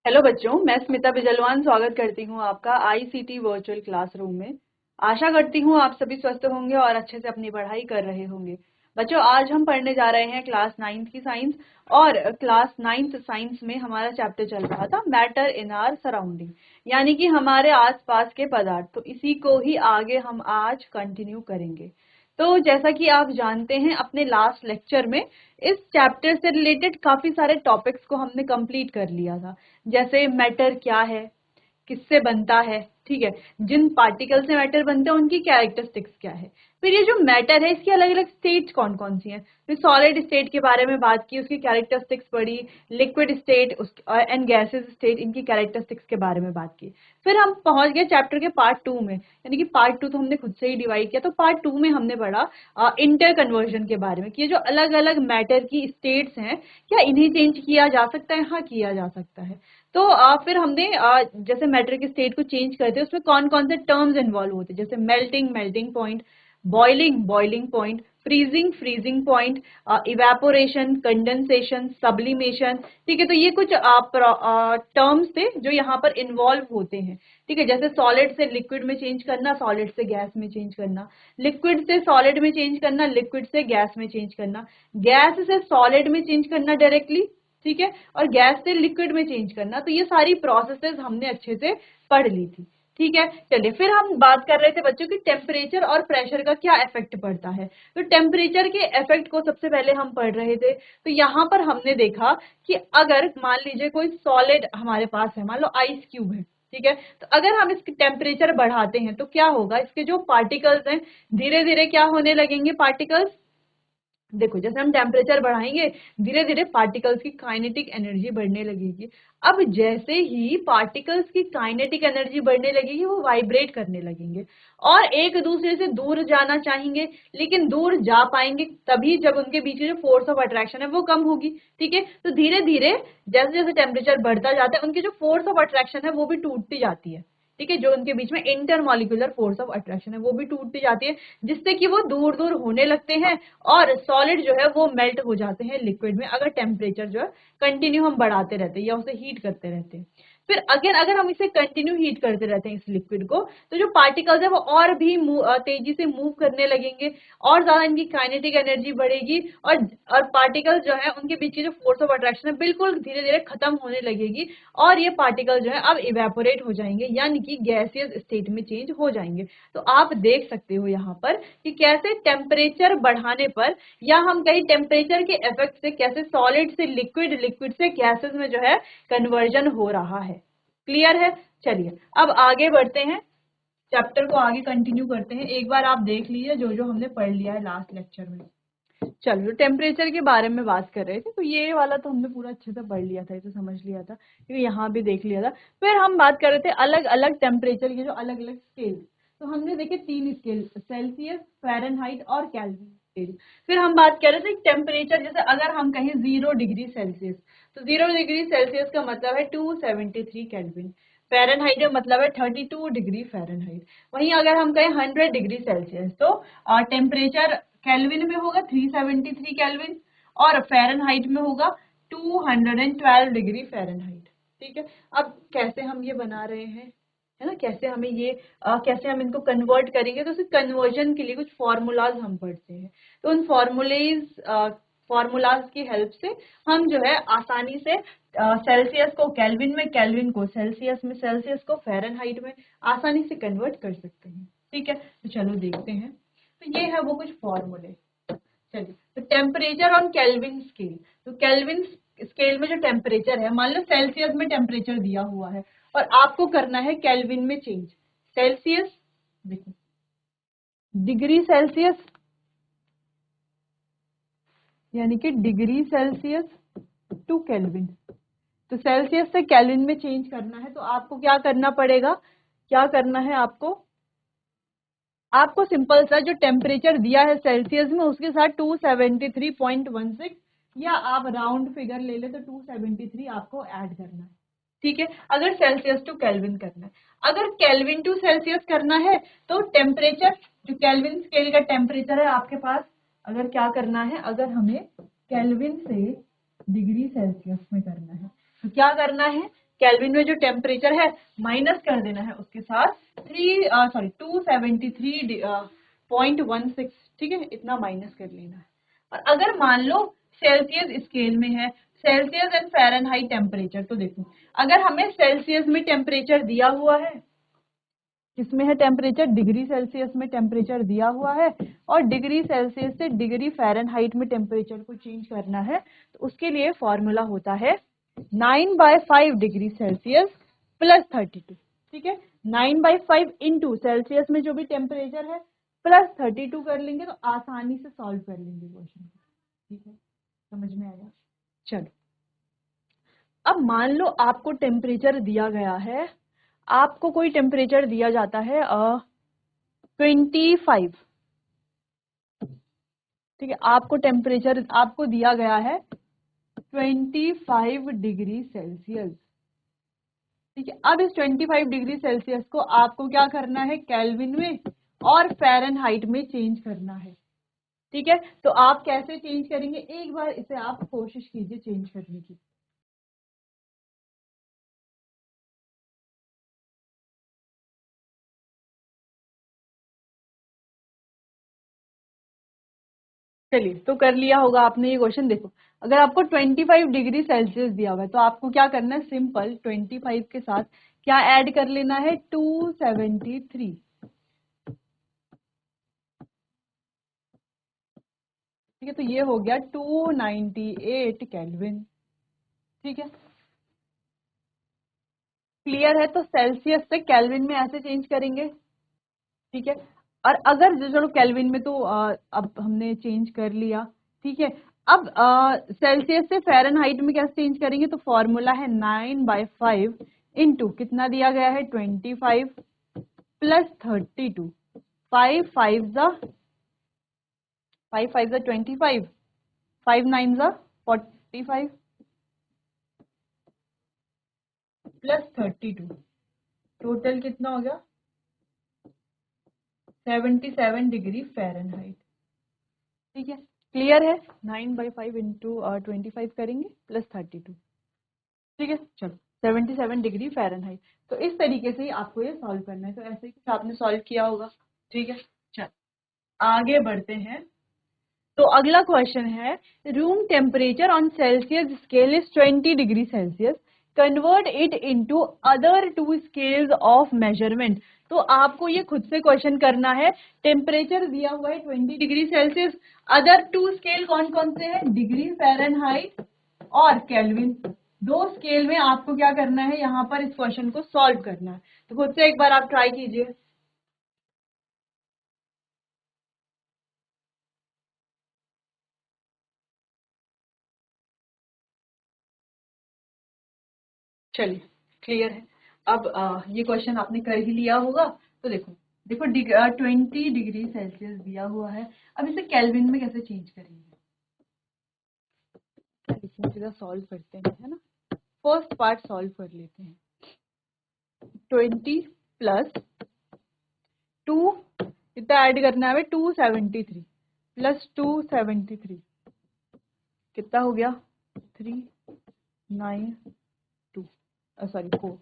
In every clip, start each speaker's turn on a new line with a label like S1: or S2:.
S1: Hello बच्चों, मैं स्मिता बिजलवान स्वागत करती हूँ आपका आईसीटी वर्चुअल क्लासरूम में। आशा करती हूँ आप सभी स्वस्थ होंगे और अच्छे से अपनी पढ़ाई कर रहे होंगे। बच्चों, आज हम पढ़ने जा रहे हैं क्लास 9th की साइंस। और क्लास 9th साइंस में हमारा चैप्टर चल रहा था मैटर इन आवर सराउंडिंग, यानी कि हमारे आसपास के पदार्थ। तो इसी को ही आगे हम आज कंटिन्यू करेंगे। तो जैसा कि आप जानते हैं, अपने लास्ट लेक्चर में इस चैप्टर से रिलेटेड काफी सारे टॉपिक्स को हमने कंप्लीट कर लिया था। जैसे मैटर क्या है, किससे बनता है, ठीक है, जिन पार्टिकल से मैटर बनते हैं उनकी कैरेक्टरिस्टिक्स क्या है, फिर ये जो मैटर है इसकी अलग अलग स्टेट कौन कौन सी हैं, फिर सॉलिड स्टेट के बारे में बात की, उसकी कैरेक्टरिस्टिक्स पढ़ी, liquid state and gases state, इनकी कैरेक्टरिस्टिक्स के बारे में बात की। फिर हम पहुंच गए चैप्टर के पार्ट 2 में, यानी कि पार्ट 2 तो हमने खुद से ही डिवाइड किया। तो पार्ट 2 में हमने पढ़ा इंटर कन्वर्जन के बारे में कि ये जो अलग अलग मैटर की स्टेट्स हैं, क्या इन्हें चेंज किया जा सकता है? हाँ, किया जा सकता है। तो फिर हमने जैसे मैटर के स्टेट को चेंज करते हैं उसमें कौन कौन से टर्म्स इन्वॉल्व होते हैं, जैसे melting, melting point, boiling, boiling point, freezing, freezing point, evaporation, condensation, sublimation. ठीक है, तो ये कुछ टर्म्स थे जो यहाँ पर इन्वॉल्व होते हैं। ठीक है, जैसे सॉलिड से लिक्विड में चेंज करना, सॉलिड से गैस में चेंज करना, लिक्विड से सॉलिड में चेंज करना, लिक्विड से गैस में चेंज करना, गैस से सॉलिड में चेंज करना डायरेक्टली, ठीक है, और गैस से लिक्विड में चेंज करना। तो ये सारी प्रोसेसेस हमने अच्छे से पढ़ ली थी। ठीक है, चलिए फिर हम बात कर रहे थे बच्चों की टेम्परेचर और प्रेशर का क्या इफेक्ट पड़ता है। तो टेम्परेचर के इफेक्ट को सबसे पहले हम पढ़ रहे थे। तो यहाँ पर हमने देखा कि अगर मान लीजिए कोई सॉलिड हमारे पास है, मान लो आइस क्यूब है, ठीक है, तो अगर हम इसकी टेम्परेचर बढ़ाते हैं तो क्या होगा, इसके जो पार्टिकल्स हैं धीरे धीरे क्या होने लगेंगे, पार्टिकल्स, देखो जैसे हम टेम्परेचर बढ़ाएंगे धीरे धीरे पार्टिकल्स की काइनेटिक एनर्जी बढ़ने लगेगी। अब जैसे ही पार्टिकल्स की काइनेटिक एनर्जी बढ़ने लगेगी वो वाइब्रेट करने लगेंगे और एक दूसरे से दूर जाना चाहेंगे, लेकिन दूर जा पाएंगे तभी जब उनके बीच में जो फोर्स ऑफ अट्रैक्शन है वो कम होगी। ठीक है, तो धीरे धीरे जैसे जैसे टेम्परेचर बढ़ता जाता है उनकी जो फोर्स ऑफ अट्रैक्शन है वो भी टूटती जाती है। ठीक है, जो उनके बीच में इंटरमॉलिक्यूलर फोर्स ऑफ अट्रैक्शन है वो भी टूटती जाती है, जिससे कि वो दूर दूर होने लगते हैं और सॉलिड जो है वो मेल्ट हो जाते हैं लिक्विड में, अगर टेम्परेचर जो है कंटिन्यू हम बढ़ाते रहते हैं या उसे हीट करते रहते हैं। फिर अगर हम इसे कंटिन्यू हीट करते रहते हैं इस लिक्विड को, तो जो पार्टिकल्स है वो और भी तेजी से मूव करने लगेंगे और ज्यादा इनकी काइनेटिक एनर्जी बढ़ेगी और पार्टिकल्स जो है उनके बीच की जो फोर्स ऑफ अट्रैक्शन है बिल्कुल धीरे धीरे खत्म होने लगेगी और ये पार्टिकल जो है अब इवेपोरेट हो जाएंगे, यानी कि गैसियस स्टेट में चेंज हो जाएंगे। तो आप देख सकते हो यहाँ पर कि कैसे टेम्परेचर बढ़ाने पर या हम कहीं टेम्परेचर के इफेक्ट से कैसे सॉलिड से लिक्विड, लिक्विड से गैसेस में जो है कन्वर्जन हो रहा है। क्लियर है? चलिए अब आगे बढ़ते हैं, चैप्टर को आगे कंटिन्यू करते हैं। एक बार आप देख लीजिए जो जो हमने पढ़ लिया है लास्ट लेक्चर में। चलो, टेम्परेचर के बारे में बात कर रहे थे, तो ये वाला तो हमने पूरा अच्छे से पढ़ लिया था, ये तो समझ लिया था, क्योंकि यहाँ भी देख लिया था। फिर हम बात कर रहे थे अलग अलग टेम्परेचर के जो अलग अलग स्केल। तो हमने देखे 3 स्केल, सेल्सियस, फ़ारेनहाइट और केल्विन स्केल। फिर हम बात कर रहे थे टेम्परेचर, जैसे अगर हम कहें 0 डिग्री सेल्सियस, तो 0 डिग्री सेल्सियस का मतलब है 273 केल्विन। फ़ारेनहाइट का मतलब है 32 डिग्री फ़ारेनहाइट। वहीं अगर हम कहें 100 डिग्री सेल्सियस, तो टेम्परेचर केल्विन में होगा 373 केल्विन और फ़ारेनहाइट में होगा 212 डिग्री फ़ारेनहाइट। ठीक है, अब कैसे हम ये बना रहे हैं, है ना, कैसे हमें ये कैसे हम इनको कन्वर्ट करेंगे, तो उस कन्वर्जन के लिए कुछ फॉर्मूलाज हम पढ़ते हैं। तो उन फॉर्मूलाज की हेल्प से हम जो है आसानी से सेल्सियस को केल्विन में, केल्विन को सेल्सियस में, सेल्सियस को फ़ारेनहाइट में आसानी से कन्वर्ट कर सकते हैं। ठीक है, तो चलो देखते हैं। तो ये है वो कुछ फॉर्मूले। चलिए, तो टेम्परेचर ऑन केल्विन स्केल। तो केल्विन स्केल में जो टेम्परेचर है, मान लो सेल्सियस में टेम्परेचर दिया हुआ है और आपको करना है केल्विन में चेंज। सेल्सियस, देखो डिग्री सेल्सियस, यानी कि डिग्री सेल्सियस टू केल्विन। तो सेल्सियस से केल्विन में चेंज करना है तो आपको क्या करना पड़ेगा, क्या करना है आपको सिंपल सा जो टेम्परेचर दिया है सेल्सियस में उसके साथ 273.16 या आप राउंड फिगर ले ले तो 273 आपको ऐड करना है। ठीक है, अगर सेल्सियस टू केल्विन करना है। अगर केल्विन टू सेल्सियस करना है तो टेम्परेचर, जो केल्विन स्केल का टेम्परेचर है आपके पास, अगर क्या करना है, अगर हमें केल्विन से डिग्री सेल्सियस में करना है तो क्या करना है, केल्विन में जो टेम्परेचर है माइनस कर देना है उसके साथ 273.16, ठीक है, इतना माइनस कर लेना है। और अगर मान लो सेल्सियस स्केल में है, सेल्सियस एंड फ़ारेनहाइट टेम्परेचर, तो देखो अगर हमें सेल्सियस में टेम्परेचर दिया हुआ है, किसमें है टेम्परेचर, डिग्री सेल्सियस में टेम्परेचर दिया हुआ है, और डिग्री सेल्सियस से डिग्री फ़ारेनहाइट में टेम्परेचर को चेंज करना है, तो उसके लिए फॉर्मूला होता है 9/5 डिग्री सेल्सियस प्लस 32, ठीक है। 9/5 इंटू सेल्सियस में जो भी टेम्परेचर है प्लस 32 कर लेंगे तो आसानी से सॉल्व कर लेंगे क्वेश्चन को, ठीक है, समझ में आया। चलो अब मान लो आपको टेम्परेचर दिया गया है, आपको कोई टेम्परेचर दिया जाता है 25, ठीक है, आपको टेम्परेचर आपको दिया गया है 25 डिग्री सेल्सियस, ठीक है। अब इस 25 डिग्री सेल्सियस को आपको क्या करना है, केल्विन में और फ़ारेनहाइट में चेंज करना है, ठीक है। तो आप कैसे चेंज करेंगे, एक बार इसे आप कोशिश कीजिए चेंज करने की। चलिए, तो कर लिया होगा आपने ये क्वेश्चन। देखो अगर आपको 25 डिग्री सेल्सियस दिया हुआ है तो आपको क्या करना है, सिंपल 25 के साथ क्या ऐड कर लेना है, 273, ठीक है। तो ये हो गया 298 केल्विन, ठीक है। क्लियर है, तो सेल्सियस से केल्विन में ऐसे चेंज करेंगे, ठीक है। और अगर चलो केल्विन में तो अब हमने चेंज कर लिया, ठीक है। अब सेल्सियस से फ़ारेनहाइट में कैसे चेंज करेंगे, तो फॉर्मूला है 9/5 इंटू कितना दिया गया है 25 प्लस 32, 5 5 25, 5 9 45 प्लस 32, टोटल कितना हो गया 77 डिग्री फ़ारेनहाइट, ठीक है। क्लियर है, 9/5 इंटू 25 करेंगे प्लस 32, ठीक है। चलो 77 डिग्री फ़ारेनहाइट, तो इस तरीके से ही आपको ये सॉल्व करना है, तो ऐसे ही कुछ आपने सॉल्व किया होगा, ठीक है। चलो आगे बढ़ते हैं। तो अगला क्वेश्चन है, room temperature on Celsius scale is 20 degree Celsius, convert it into other two scales of measurement. तो आपको ये खुद से क्वेश्चन करना है, टेम्परेचर दिया हुआ है 20 degree Celsius, other two scale कौन कौन से हैं, डिग्री फ़ारेनहाइट और केल्विन, दो स्केल में आपको क्या करना है, यहाँ पर इस क्वेश्चन को सॉल्व करना है। तो खुद से एक बार आप ट्राई कीजिए। चलिए क्लियर है। अब ये क्वेश्चन आपने कर ही लिया होगा, तो देखो देखो 20 डिग्री सेल्सियस दिया हुआ है, अब इसे केल्विन में कैसे चेंज करेंगे, इसमें सीधा सॉल्व करते हैं, है ना। फर्स्ट पार्ट सॉल्व कर लेते हैं, 20 प्लस 2, कितना ऐड करना है हमें, 273 प्लस 273 कितना हो गया 392, सॉरी 4,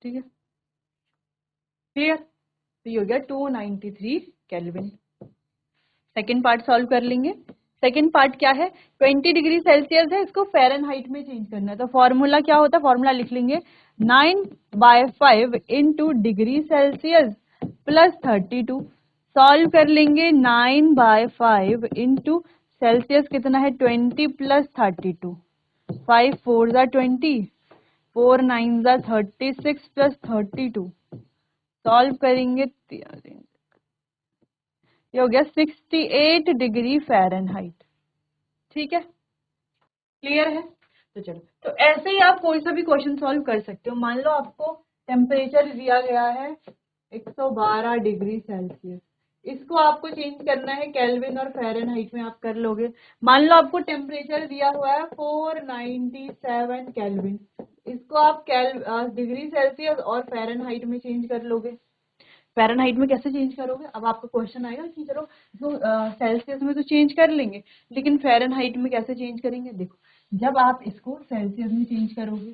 S1: ठीक है, क्लियर। तो ये हो गया 293 केल्विन। सेकेंड पार्ट सॉल्व कर लेंगे। सेकेंड पार्ट क्या है, 20 डिग्री सेल्सियस है, इसको फ़ारेनहाइट में चेंज करना है, तो फॉर्मूला क्या होता है, फॉर्मूला लिख लेंगे 9/5 into degree Celsius plus 32, solve कर लेंगे 9/5 इंटू सेल्सियस कितना है 20 प्लस 32, 5 4 20, 4 9 36 प्लस 32, सॉल्व करेंगे, ये हो गया 68 डिग्री फ़ारेनहाइट, ठीक है, क्लियर है। तो चलो, तो ऐसे ही आप कोई सा भी क्वेश्चन सॉल्व कर सकते हो। मान लो आपको टेम्परेचर दिया गया है 112 डिग्री सेल्सियस, इसको आपको चेंज करना है केल्विन और फ़ारेनहाइट में, आप कर लोगे। मान लो आपको टेम्परेचर दिया हुआ है 497 केल्विन, इसको आप डिग्री सेल्सियस और फ़ारेनहाइट में चेंज कर लोगे। फ़ारेनहाइट में कैसे चेंज करोगे? अब आपका क्वेश्चन आएगा कि चलो इसको सेल्सियस में तो चेंज कर लेंगे, लेकिन फ़ारेनहाइट में कैसे चेंज करेंगे? देखो, जब आप इसको सेल्सियस में चेंज करोगे,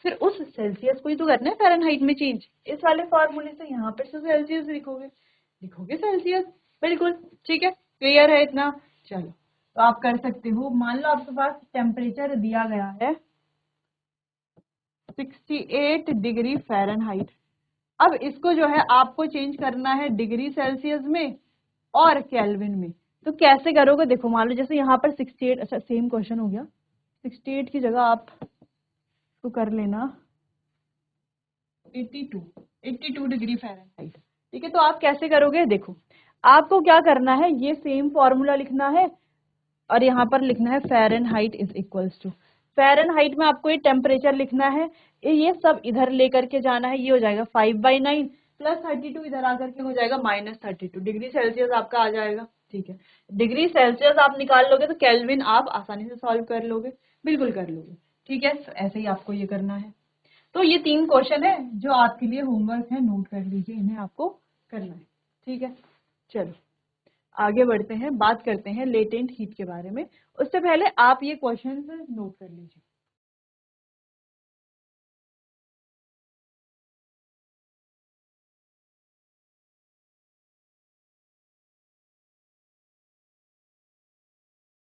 S1: फिर उस सेल्सियस को ही तो करना है फ़ारेनहाइट में चेंज। इस वाले फॉर्मूले से यहाँ पर से सेल्सियस लिखोगे सेल्सियस। बिल्कुल ठीक है, क्लियर है इतना? चलो, तो आप कर सकते हो। मान लो आपके पास टेम्परेचर दिया गया है 68 डिग्री फ़ारेनहाइट। अब इसको जो है आपको चेंज करना है डिग्री सेल्सियस में और केल्विन में। तो कैसे करोगे? देखो, मान लो जैसे यहाँ पर 68, अच्छा सेम क्वेश्चन हो गया, 68 की जगह आप तो कर लेना 82 डिग्री फ़ारेनहाइट। ठीक है, तो आप कैसे करोगे? देखो, आपको क्या करना है, ये सेम फॉर्मूला लिखना है और यहाँ पर लिखना है Fahrenheit is equals to, Fahrenheit में आपको ये टेम्परेचर लिखना है, ये सब इधर लेकर के जाना है। ये हो जाएगा 5/9 प्लस 32 इधर आकर के हो जाएगा -32 डिग्री सेल्सियस आपका आ जाएगा। ठीक है, डिग्री सेल्सियस आप निकाल लोगे तो केल्विन आप आसानी से सॉल्व कर लोगे, बिल्कुल कर लोगे। ठीक है, तो ऐसे ही आपको ये करना है। तो ये 3 क्वेश्चन है जो आपके लिए होमवर्क है, नोट कर लीजिए, इन्हें आपको करना है। ठीक है, चलो आगे बढ़ते हैं, बात करते हैं लेटेंट हीट के बारे में। उससे पहले आप ये क्वेश्चंस नोट कर लीजिए।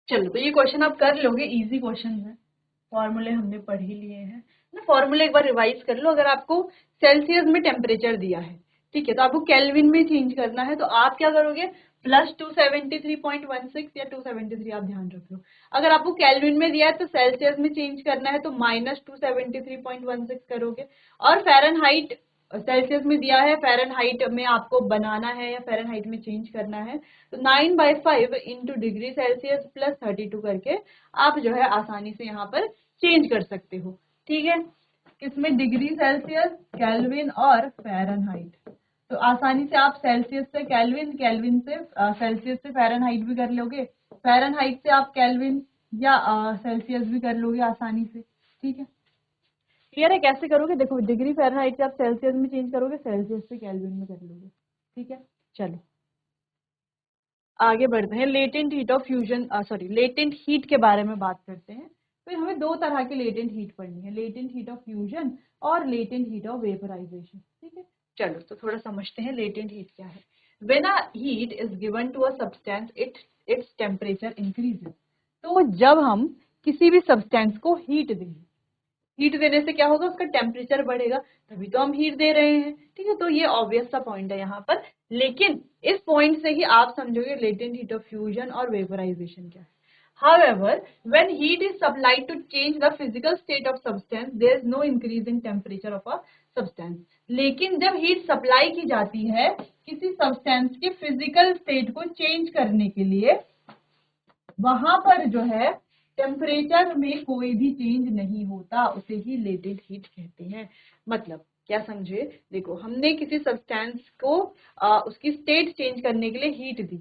S1: चलो, तो ये क्वेश्चन आप कर लोगे, इजी क्वेश्चन है, फॉर्मूले हमने पढ़ ही लिए हैं ना। फॉर्मूले एक बार रिवाइज कर लो। अगर आपको सेल्सियस में टेम्परेचर दिया है, ठीक है, तो आपको केल्विन में चेंज करना है, तो आप क्या करोगे? प्लस 273.16 या 273, आप ध्यान रख लो। अगर आपको केल्विन में दिया है तो सेल्सियस में चेंज करना है, तो माइनस 273.16 करोगे। और फ़ारेनहाइट सेल्सियस में दिया है, फ़ारेनहाइट में आपको बनाना है या फ़ारेनहाइट में चेंज करना है, तो 9/5 इंटू डिग्री सेल्सियस प्लस 32 करके आप जो है आसानी से यहाँ पर चेंज कर सकते हो। ठीक है, किसमें? डिग्री सेल्सियस, केल्विन और फ़ारेनहाइट। तो आसानी से आप सेल्सियस से केल्विन, केल्विन से सेल्सियस से फ़ारेनहाइट भी कर लोगे, फ़ारेनहाइट से आप केल्विन या सेल्सियस भी कर लोगे आसानी से। ठीक है, क्लियर है कैसे करोगे? देखो, डिग्री फ़ारेनहाइट से आप सेल्सियस में चेंज करोगे, सेल्सियस से केल्विन में कर लोगे। ठीक है, चलो आगे बढ़ते हैं। Latent heat of fusion, sorry, latent heat के बारे में बात करते हैं। फिर हमें 2 तरह की लेटेंट हीट पढ़नी है, लेटेंट हीट ऑफ फ्यूजन और लेटेंट हीट ऑफ वेपराइजेशन। ठीक है, चलो तो थोड़ा समझते हैं लेटेंट हीट क्या है। When a heat is given to a substance, its temperature increases. तो जब हम किसी भी सब्सटेंस को हीट दें, हीट देने से क्या होगा? उसका टेम्परेचर बढ़ेगा, तभी तो हम हीट दे रहे हैं। ठीक है, तो ये ऑब्वियस सा पॉइंट है यहाँ पर, लेकिन इस पॉइंट से ही आप समझोगे लेटेंट हीट ऑफ फ्यूजन और वेपराइजेशन क्या है। However, when heat is supplied to change the physical state of substance, there is no increase in temperature of a substance. लेकिन जब हीट सप्लाई की जाती है किसी सब्सटेंस के फिजिकल स्टेट को चेंज करने के लिए, वहां पर जो है टेम्परेचर में कोई भी चेंज नहीं होता, उसे ही लेटेंट हीट कहते हैं। मतलब क्या समझे? देखो, हमने किसी सब्सटेंस को उसकी स्टेट चेंज करने के लिए हीट दी।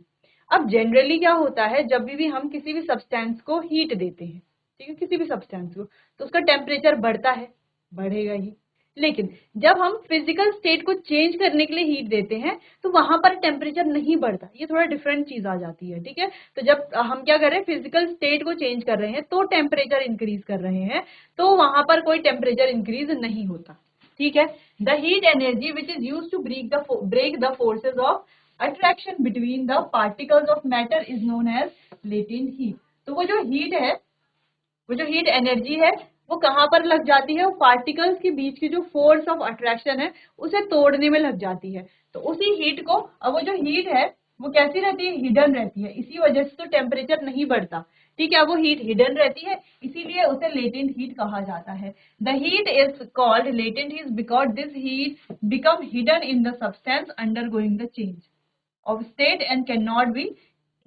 S1: अब जनरली क्या होता है, जब भी हम किसी भी सब्सटेंस को हीट देते हैं, ठीक है, किसी भी सब्सटेंस को, तो उसका टेम्परेचर बढ़ता है, बढ़ेगा ही। लेकिन जब हम फिजिकल स्टेट को चेंज करने के लिए हीट देते हैं, तो वहां पर टेम्परेचर नहीं बढ़ता। ये थोड़ा डिफरेंट चीज आ जाती है। ठीक है, तो जब हम क्या कर रहे हैं, फिजिकल स्टेट को चेंज कर रहे हैं तो टेम्परेचर इंक्रीज कर रहे हैं, तो वहां पर कोई टेम्परेचर इंक्रीज नहीं होता। ठीक है, the heat energy which is use to break the forces of attraction between the particles of matter is known as latent heat. तो वो जो हीट है, वो जो हीट एनर्जी है, वो कहाँ पर लग जाती है? वो पार्टिकल्स के बीच की जो फोर्स ऑफ अट्रैक्शन है उसे तोड़ने में लग जाती है। तो उसी हीट को, अब वो जो हीट है वो कैसी रहती है? हिडन रहती है, इसी वजह से तो टेम्परेचर नहीं बढ़ता। ठीक है, वो हीट हिडन रहती है, इसीलिए उसे लेटेंट हीट कहा जाता है। The heat is called latent heat because this heat become hidden in the substance under going the change of state and can not be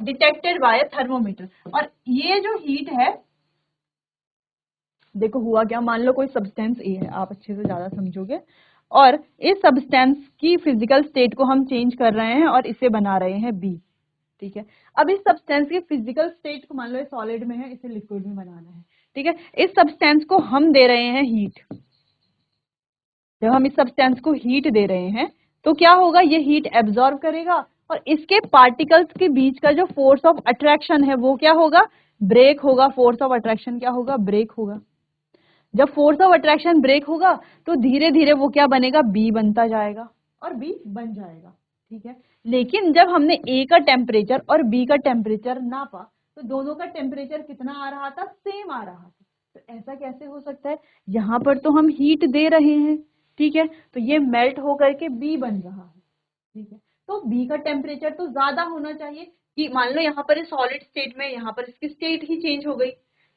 S1: detected by thermometer. और ये जो हीट है, देखो हुआ क्या, मान लो कोई सब्सटेंस ए है, आप अच्छे से ज्यादा समझोगे, और इस सब्सटेंस की फिजिकल स्टेट को हम चेंज कर रहे हैं और इसे बना रहे हैं बी। ठीक है, अब इस सब्सटेंस की फिजिकल स्टेट को, मान लो ये सॉलिड में है, इसे लिक्विड में बनाना है। ठीक है, इस सब्सटेंस को हम दे रहे हैं हीट। जब हम इस सब्सटेंस को हीट दे रहे हैं तो क्या होगा, ये हीट एब्जॉर्ब करेगा और इसके पार्टिकल्स के बीच का जो फोर्स ऑफ अट्रैक्शन है वो क्या होगा, ब्रेक होगा। फोर्स ऑफ अट्रैक्शन क्या होगा, ब्रेक होगा। जब फोर्स ऑफ अट्रैक्शन ब्रेक होगा तो धीरे धीरे वो क्या बनेगा, बी बनता जाएगा और बी बन जाएगा। ठीक है, लेकिन जब हमने ए का टेम्परेचर और बी का टेम्परेचर नापा तो दोनों का टेम्परेचर कितना आ रहा था, सेम आ रहा था। तो ऐसा कैसे हो सकता है, यहाँ पर तो हम हीट दे रहे हैं, ठीक है, तो ये मेल्ट होकर के बी बन रहा है। ठीक है, तो बी का टेम्परेचर तो ज्यादा होना चाहिए, कि मान लो यहाँ पर सॉलिड स्टेट में, यहाँ पर इसकी स्टेट ही चेंज हो गई,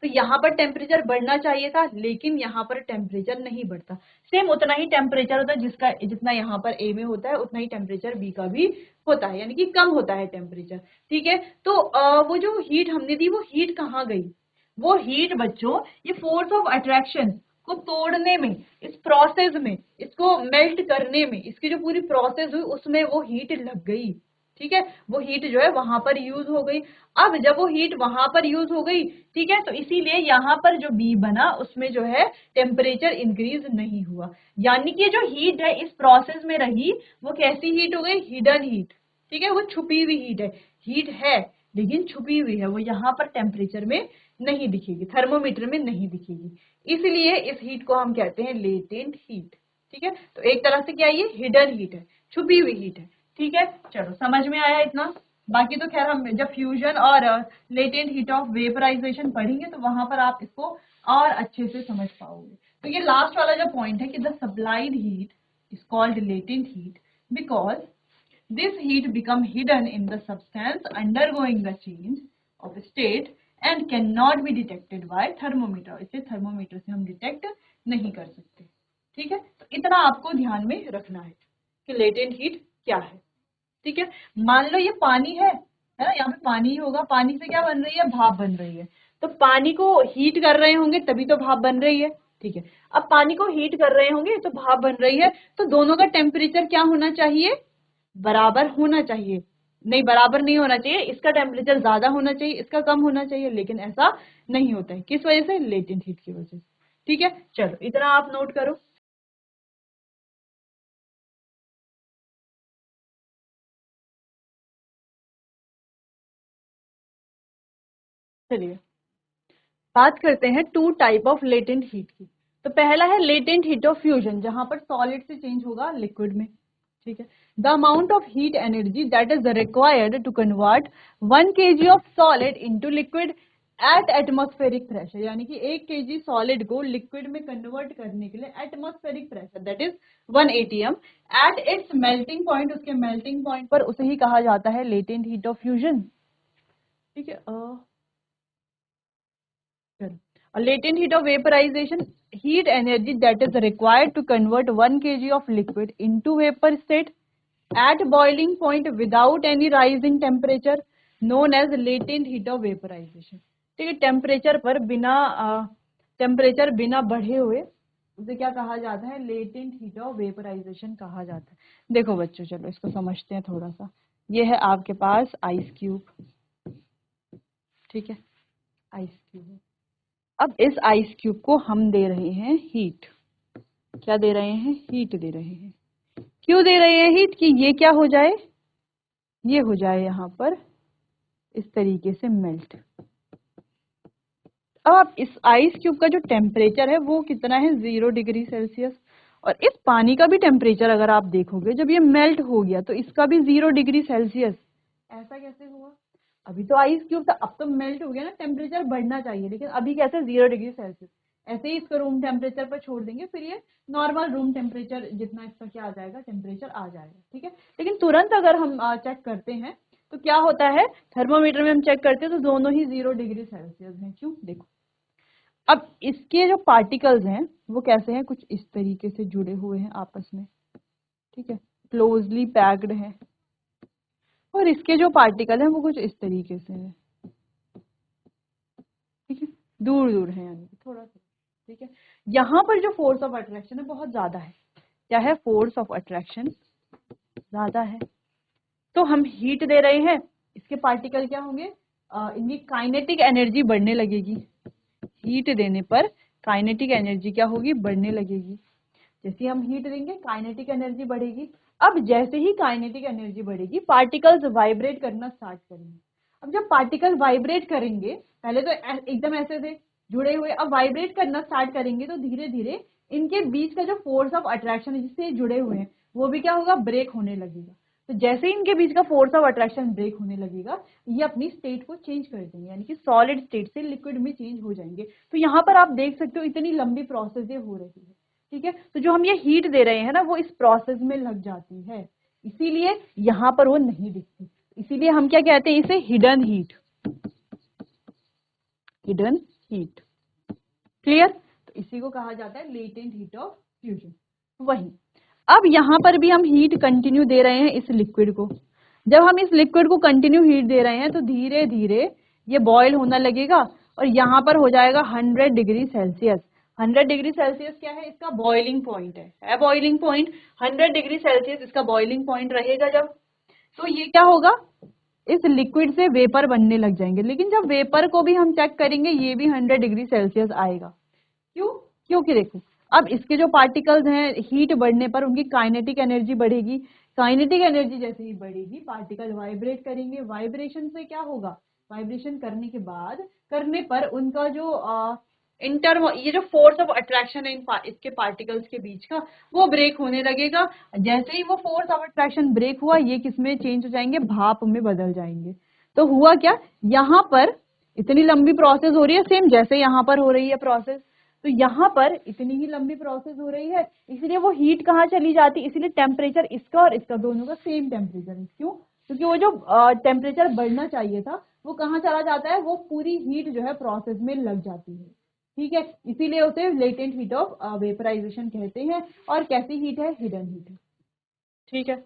S1: तो यहाँ पर टेम्परेचर बढ़ना चाहिए था, लेकिन यहाँ पर टेम्परेचर नहीं बढ़ता। सेम उतना ही टेम्परेचर होता है जिसका, जितना यहाँ पर ए में होता है उतना ही टेम्परेचर बी का भी होता है, यानी कि कम होता है टेम्परेचर। ठीक है, तो वो जो हीट हमने दी वो हीट कहाँ गई, वो हीट बच्चों ये फोर्स ऑफ अट्रैक्शन को तोड़ने में, इस प्रोसेस में, इसको मेल्ट करने में, इसकी जो पूरी प्रोसेस हुई उसमें वो हीट लग गई। ठीक है, वो हीट जो है वहां पर यूज हो गई। अब जब वो हीट वहां पर यूज हो गई, ठीक है, तो इसीलिए यहाँ पर जो बी बना उसमें जो है टेम्परेचर इंक्रीज नहीं हुआ, यानी कि जो हीट है इस प्रोसेस में रही वो कैसी हीट हो गई, हिडन हीट। ठीक है, वो छुपी हुई हीट है, हीट है लेकिन छुपी हुई है, वो यहाँ पर टेम्परेचर में नहीं दिखेगी, थर्मोमीटर में नहीं दिखेगी, इसलिए इस हीट को हम कहते हैं लेटेंट हीट। ठीक है, तो एक तरह से क्या है, ये हिडन हीट है, छुपी हुई हीट है। ठीक है, चलो समझ में आया इतना। बाकी तो खैर हम जब फ्यूजन और लेटेंट हीट ऑफ वेपराइजेशन पढ़ेंगे तो वहां पर आप इसको और अच्छे से समझ पाओगे। तो ये लास्ट वाला जो पॉइंट है कि the supplied heat is called latent heat because this heat become hidden in the substance undergoing the change of state and cannot be detected by thermometer। इसे थर्मोमीटर से हम डिटेक्ट नहीं कर सकते। ठीक है, तो इतना आपको ध्यान में रखना है कि लेटेंट हीट क्या है। ठीक है, मान लो ये पानी है ना, यहाँ पे पानी ही होगा, पानी से क्या बन रही है, भाप बन रही है, तो पानी को हीट कर रहे होंगे तभी तो भाप बन रही है। ठीक है, अब पानी को हीट कर रहे होंगे तो भाप बन रही है, तो दोनों का टेम्परेचर क्या होना चाहिए, बराबर होना चाहिए। नहीं, बराबर नहीं होना चाहिए, इसका टेम्परेचर ज्यादा होना चाहिए, इसका कम होना चाहिए, लेकिन ऐसा नहीं होता है। किस वजह से, लेटेंट हीट की वजह से। ठीक है, चलो इतना आप नोट करो। चलिए बात करते हैं two type of latent heat की। तो पहला है लेटेंट हीट ऑफ फ्यूजन, जहां पर सॉलिड से चेंज होगा लिक्विड में। ठीक है, the amount of heat energy that is required to convert 1 kg of solid into liquid at atmospheric pressure, यानी कि 1 kg सॉलिड को लिक्विड में कन्वर्ट करने के लिए atmospheric pressure that is 1 atm at its melting point, उसके melting point पर, उसे ही कहा जाता है लेटेंट हीट ऑफ फ्यूजन। ठीक है, a latent heat of vaporization, heat energy that is required to convert 1 kg of liquid into vapor state at boiling point without any rise in temperature known as latent heat of vaporization। ठीक है, temperature बिना बढ़े हुए उसे क्या कहा जाता है, लेटेंट हीट ऑफ वेपराइजेशन कहा जाता है। देखो बच्चों, चलो इसको समझते हैं थोड़ा सा। ये है आपके पास आइस क्यूब। ठीक है, आइस क्यूब। अब इस आइस क्यूब को हम दे रहे हैं हीट। क्या दे रहे हैं, हीट दे रहे हैं। क्यों दे रहे हैं हीट, कि ये क्या हो जाए, ये हो जाए यहाँ पर इस तरीके से मेल्ट। अब इस आइस क्यूब का जो टेम्परेचर है वो कितना है, 0 डिग्री सेल्सियस। और इस पानी का भी टेम्परेचर अगर आप देखोगे, जब ये मेल्ट हो गया तो इसका भी 0 डिग्री सेल्सियस। ऐसा कैसे हुआ, अभी तो आइस क्यूब था, अब तो मेल्ट हो गया ना, टेम्परेचर बढ़ना चाहिए, लेकिन अभी कैसे, 0 डिग्री सेल्सियस। ऐसे ही इसको रूम टेम्परेचर पर छोड़ देंगे, फिर ये नॉर्मल रूम टेम्परेचर जितना इसका क्या आ जाएगा, टेम्परेचर आ जाएगा। ठीक है, लेकिन तुरंत अगर हम चेक करते हैं तो क्या होता है, थर्मोमीटर में हम चेक करते हैं तो दोनों ही 0 डिग्री सेल्सियस हैं। क्यों, देखो अब इसके जो पार्टिकल्स हैं वो कैसे हैं, कुछ इस तरीके से जुड़े हुए हैं आपस में। ठीक है, क्लोजली पैक्ड है। और इसके जो पार्टिकल हैं वो कुछ इस तरीके से हैं। ठीक है, दूर दूर है, यानी कि थोड़ा सा। ठीक है, यहाँ पर जो फोर्स ऑफ अट्रैक्शन है बहुत ज्यादा है। क्या है, फोर्स ऑफ अट्रैक्शन ज्यादा है, तो हम हीट दे रहे हैं, इसके पार्टिकल क्या होंगे, इनकी काइनेटिक एनर्जी बढ़ने लगेगी। हीट देने पर काइनेटिक एनर्जी क्या होगी, बढ़ने लगेगी। जैसे हम हीट देंगे काइनेटिक एनर्जी बढ़ेगी, अब जैसे ही काइनेटिक एनर्जी बढ़ेगी पार्टिकल्स वाइब्रेट करना स्टार्ट करेंगे। अब जब पार्टिकल वाइब्रेट करेंगे, पहले तो एकदम ऐसे थे जुड़े हुए, अब वाइब्रेट करना स्टार्ट करेंगे तो धीरे धीरे इनके बीच का जो फोर्स ऑफ अट्रैक्शन है जिससे जुड़े हुए हैं वो भी क्या होगा, ब्रेक होने लगेगा। तो जैसे ही इनके बीच का फोर्स ऑफ अट्रैक्शन ब्रेक होने लगेगा ये अपनी स्टेट को चेंज कर देंगे, यानी कि सॉलिड स्टेट से लिक्विड में चेंज हो जाएंगे। तो यहाँ पर आप देख सकते हो इतनी लंबी प्रोसेस ये हो रही है, ठीक है। तो जो हम ये हीट दे रहे हैं ना वो इस प्रोसेस में लग जाती है, इसीलिए यहाँ पर वो नहीं दिखती। इसीलिए हम क्या कहते हैं इसे, hidden heat, hidden heat. Clear? तो इसी को कहा जाता है लेटेंट हीट ऑफ फ्यूजन। वही अब यहाँ पर भी हम हीट कंटिन्यू दे रहे हैं इस लिक्विड को। जब हम इस लिक्विड को कंटिन्यू हीट दे रहे हैं तो धीरे धीरे ये बॉयल होने लगेगा और यहाँ पर हो जाएगा 100 डिग्री सेल्सियस। 100 डिग्री सेल्सियस क्या है, इसका बॉइलिंग पॉइंट है बॉइलिंग पॉइंट। 100 डिग्री सेल्सियस इसका बॉइलिंग पॉइंट रहेगा जब, तो ये क्या होगा, इस लिक्विड से वेपर बनने लग जाएंगे। लेकिन जब वेपर को भी हम चेक करेंगे ये भी 100 डिग्री सेल्सियस आएगा। क्यों? क्योंकि देखो अब इसके जो पार्टिकल्स हैं हीट बढ़ने पर उनकी काइनेटिक एनर्जी बढ़ेगी। काइनेटिक एनर्जी जैसे ही बढ़ेगी पार्टिकल वाइब्रेट करेंगे, वाइब्रेशन से क्या होगा, वाइब्रेशन करने के बाद करने पर उनका जो ये जो फोर्स ऑफ अट्रैक्शन है इसके पार्टिकल्स के बीच का वो ब्रेक होने लगेगा। जैसे ही वो फोर्स ऑफ अट्रैक्शन ब्रेक हुआ ये किसमें चेंज हो जाएंगे, भाप में बदल जाएंगे। तो हुआ क्या, यहाँ पर इतनी लंबी प्रोसेस हो रही है सेम जैसे यहाँ पर हो रही है प्रोसेस, तो यहाँ पर इतनी ही लंबी प्रोसेस हो रही है, इसलिए वो हीट कहाँ चली जाती है, इसलिए टेम्परेचर इसका और इसका दोनों का सेम टेम्परेचर है। क्यों? क्योंकि वो जो टेम्परेचर बढ़ना चाहिए था वो कहाँ चला जाता है, वो पूरी हीट जो है प्रोसेस में लग जाती है, ठीक है। इसीलिए उसे लेटेंट हीट ऑफ वेपराइजेशन कहते हैं। और कैसी हीट है, हिडन हीट है, ठीक है।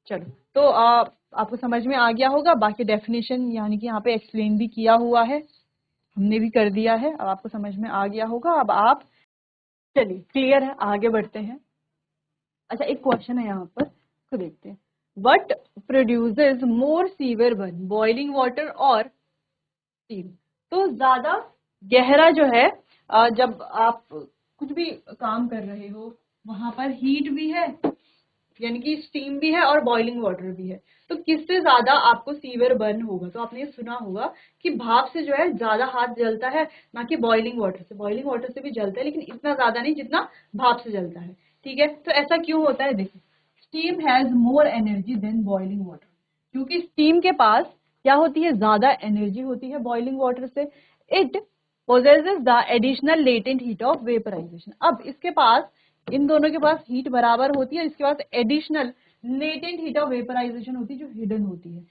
S1: चलो तो आपको समझ में आ गया होगा, बाकी डेफिनेशन यानी कि यहाँ पे एक्सप्लेन भी किया हुआ है, हमने भी कर दिया है, अब आपको समझ में आ गया होगा। अब आप चलिए क्लियर है, आगे बढ़ते हैं। अच्छा एक क्वेश्चन है यहाँ पर, तो देखते हैं। What produces more severe burn, boiling water और स्टीम? तो ज्यादा गहरा जो है जब आप कुछ भी काम कर रहे हो वहां पर हीट भी है यानी कि स्टीम भी है और बॉइलिंग वाटर भी है, तो किससे ज्यादा आपको सीवियर बर्न होगा? तो आपने ये सुना होगा कि भाप से जो है ज्यादा हाथ जलता है, ना कि बॉइलिंग वाटर से। बॉइलिंग वाटर से भी जलता है लेकिन इतना ज्यादा नहीं जितना भाप से जलता है, ठीक है। तो ऐसा क्यों होता है, देखो steam has more energy than boiling water, क्योंकि स्टीम के पास क्या होती है, ज्यादा एनर्जी होती है बॉइलिंग वाटर से। It possesses the additional latent heat of vaporisation. अब इसके पास, इन दोनों के पास हीट बराबर होती है, इसके पास additional latent heat of vaporization होती है जो हिडन होती है।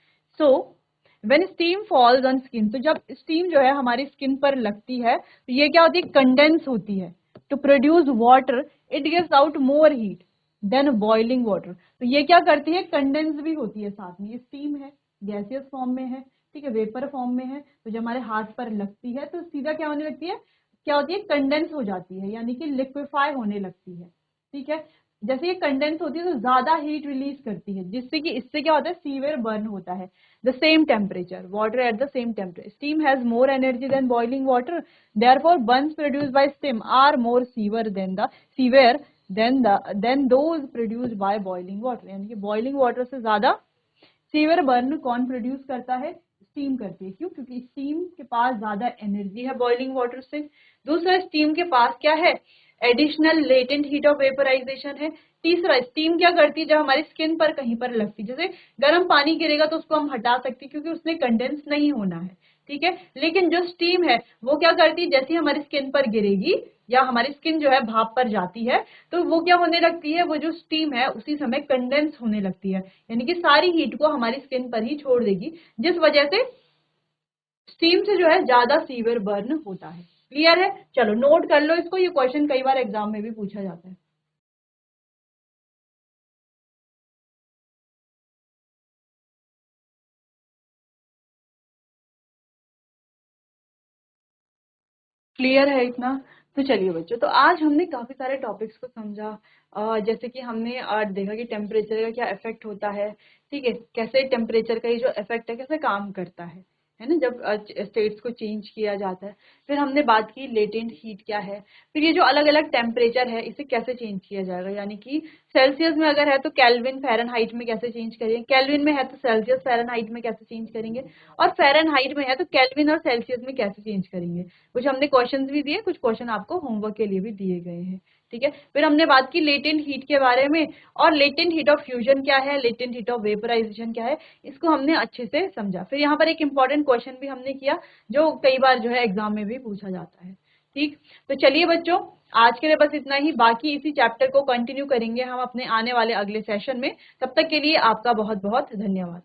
S1: So when steam falls on skin, तो जब स्टीम जो है हमारी स्किन पर लगती है तो ये क्या होती है, कंडेंस होती है to produce water, it gives out more heat than boiling water. तो ये क्या करती है, कंडेंस भी होती है साथ में, ये स्टीम है, गैसियस फॉर्म में है, ठीक है, वेपर फॉर्म में है। तो जब हमारे हाथ पर लगती है तो सीधा क्या होने लगती है, क्या होती है, कंडेंस हो जाती है, यानी कि लिक्विफाई होने लगती है, ठीक है। जैसे ये कंडेंस होती है तो ज्यादा हीट रिलीज करती है, जिससे कि इससे क्या होता है, सीवियर बर्न होता है। The same temperature, water at the same temperature, steam has more energy than boiling water, therefore burns produced by steam are more severe than those produced by boiling water. यानी कि boiling water से ज्यादा severe burn कौन produce करता है, steam करती है। क्यों? क्योंकि स्टीम के पास ज्यादा एनर्जी है बॉइलिंग वाटर से। दूसरा, स्टीम के पास क्या है, additional latent heat of vaporisation है। तीसरा, स्टीम क्या करती है, जब हमारी स्किन पर कहीं पर लगती है, जैसे गर्म पानी गिरेगा तो उसको हम हटा सकते हैं क्योंकि उसने कंडेंस नहीं होना है, ठीक है। लेकिन जो स्टीम है वो क्या करती है, जैसे ही हमारी स्किन पर गिरेगी या हमारी स्किन जो है भाप पर जाती है तो वो क्या होने लगती है, वो जो स्टीम है उसी समय कंडेंस होने लगती है, यानी कि सारी हीट को हमारी स्किन पर ही छोड़ देगी, जिस वजह से स्टीम से जो है ज्यादा सीवियर बर्न होता है। क्लियर है? चलो नोट कर लो इसको, ये क्वेश्चन कई बार एग्जाम में भी पूछा जाता है। क्लियर है इतना? तो चलिए बच्चों, तो आज हमने काफी सारे टॉपिक्स को समझा। जैसे कि हमने देखा कि टेम्परेचर का क्या इफेक्ट होता है, ठीक है, कैसे टेम्परेचर का ये जो इफेक्ट है कैसे काम करता है, है ना, जब स्टेट्स को चेंज किया जाता है। फिर हमने बात की लेटेंट हीट क्या है, फिर ये जो अलग अलग टेम्परेचर है इसे कैसे चेंज किया जाएगा, यानी कि सेल्सियस में अगर है तो केल्विन फ़ारेनहाइट में कैसे चेंज करेंगे, केल्विन में है तो सेल्सियस फ़ारेनहाइट में कैसे चेंज करेंगे, और फ़ारेनहाइट में है तो केल्विन और सेल्सियस में कैसे चेंज करेंगे। कुछ हमने क्वेश्चंस भी दिए, कुछ क्वेश्चन आपको होमवर्क के लिए भी दिए गए हैं, ठीक है। फिर हमने बात की लेटेंट हीट के बारे में, और लेटेंट हीट ऑफ फ्यूजन क्या है, लेटेंट हीट ऑफ वेपराइजेशन क्या है, इसको हमने अच्छे से समझा। फिर यहाँ पर एक इंपॉर्टेंट क्वेश्चन भी हमने किया जो कई बार जो है एग्जाम में भी पूछा जाता है, ठीक। तो चलिए बच्चों, आज के लिए बस इतना ही, बाकी इसी चैप्टर को कंटिन्यू करेंगे हम अपने आने वाले अगले सेशन में। तब तक के लिए आपका बहुत बहुत धन्यवाद।